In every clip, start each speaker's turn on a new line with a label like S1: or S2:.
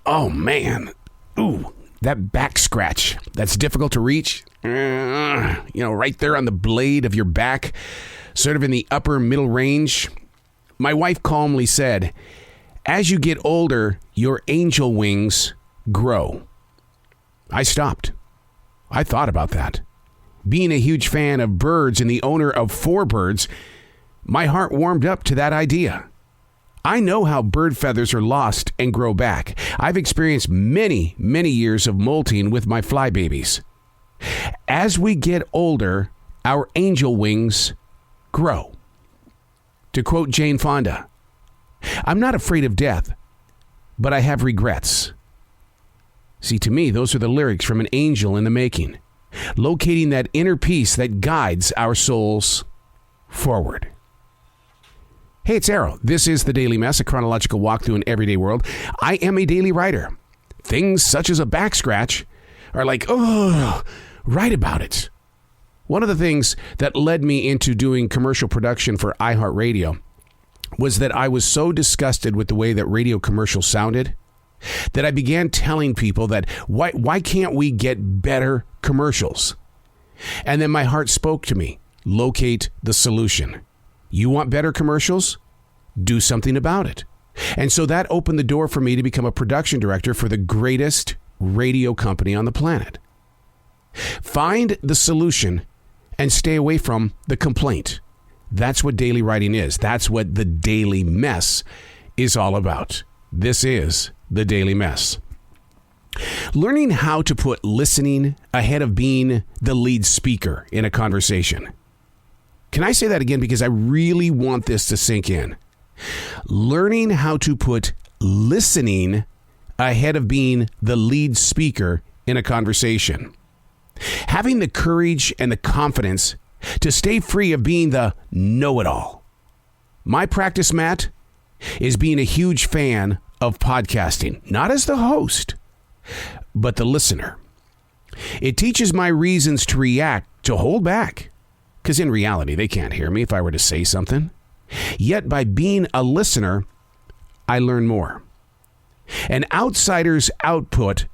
S1: Oh, man. Ooh, that back scratch. That's difficult to reach. Right there on the blade of your back, sort of in the upper middle range. My wife calmly said, as you get older, your angel wings grow. I stopped. I thought about that. Being a huge fan of birds and the owner of 4 birds, my heart warmed up to that idea. I know how bird feathers are lost and grow back. I've experienced many, many years of molting with my fly babies. As we get older, our angel wings grow. To quote Jane Fonda, I'm not afraid of death, but I have regrets. See, to me, those are the lyrics from an angel in the making, locating that inner peace that guides our souls forward. Hey, it's Arrow. This is The Daily Mess, a chronological walk through an everyday world. I am a daily writer. Things such as a back scratch are like, oh, write about it. One of the things that led me into doing commercial production for iHeartRadio was that I was so disgusted with the way that radio commercials sounded that I began telling people that why can't we get better commercials? And then my heart spoke to me. Locate the solution. You want better commercials? Do something about it. And so that opened the door for me to become a production director for the greatest radio company on the planet. Find the solution and stay away from the complaint. That's what daily writing is. That's what the Daily Mess is all about. This is the Daily Mess. Learning how to put listening ahead of being the lead speaker in a conversation. Can I say that again? Because I really want this to sink in. Learning how to put listening ahead of being the lead speaker in a conversation. Having the courage and the confidence to stay free of being the know-it-all. My practice, Matt, is being a huge fan of podcasting, not as the host, but the listener. It teaches my reasons to react, to hold back, because in reality, they can't hear me if I were to say something. Yet by being a listener, I learn more. An outsider's output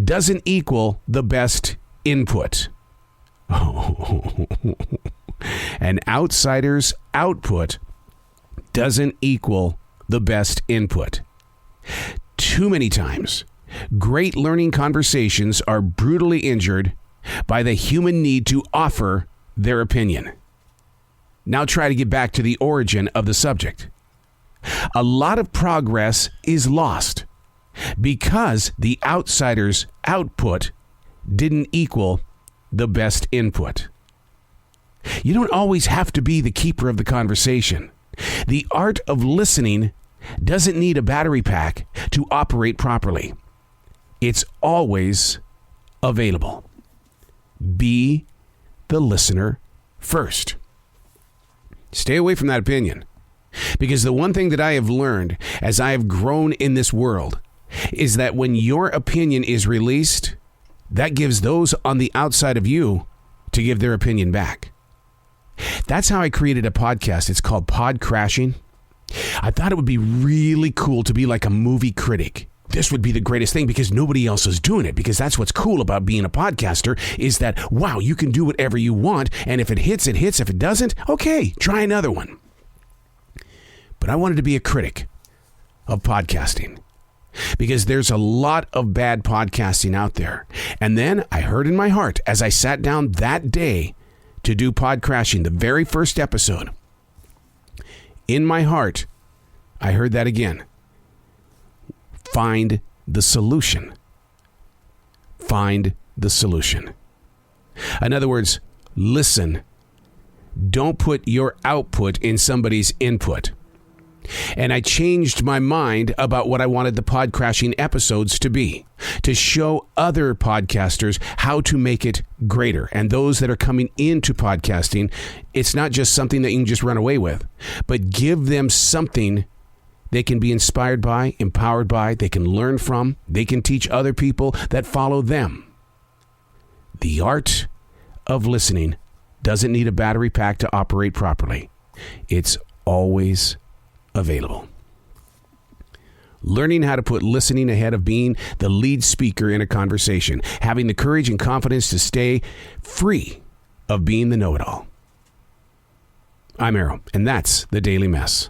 S1: doesn't equal the best input. An outsider's output doesn't equal the best input. Too many times, great learning conversations are brutally injured by the human need to offer their opinion. Now try to get back to the origin of the subject. A lot of progress is lost because the outsider's output didn't equal the best input. You don't always have to be the keeper of the conversation. The art of listening doesn't need a battery pack to operate properly. It's always available. Be the listener first. Stay away from that opinion. Because the one thing that I have learned as I have grown in this world is that when your opinion is released, that gives those on the outside of you to give their opinion back. That's how I created a podcast. It's called Pod Crashing. I thought it would be really cool to be like a movie critic. This would be the greatest thing because nobody else is doing it, because that's what's cool about being a podcaster is that, wow, you can do whatever you want. And if it hits, it hits. If it doesn't, okay, try another one. But I wanted to be a critic of podcasting because there's a lot of bad podcasting out there. And then I heard in my heart as I sat down that day to do Pod Crashing, the very first episode, in my heart, I heard that again. Find the solution. Find the solution. In other words, listen. Don't put your output in somebody's input. And I changed my mind about what I wanted the Pod Crashing episodes to be, to show other podcasters how to make it greater. And those that are coming into podcasting, it's not just something that you can just run away with, but give them something they can be inspired by, empowered by, they can learn from, they can teach other people that follow them. The art of listening doesn't need a battery pack to operate properly. It's always available. Learning how to put listening ahead of being the lead speaker in a conversation. Having the courage and confidence to stay free of being the know-it-all. I'm Arrow, and that's the Daily Mess.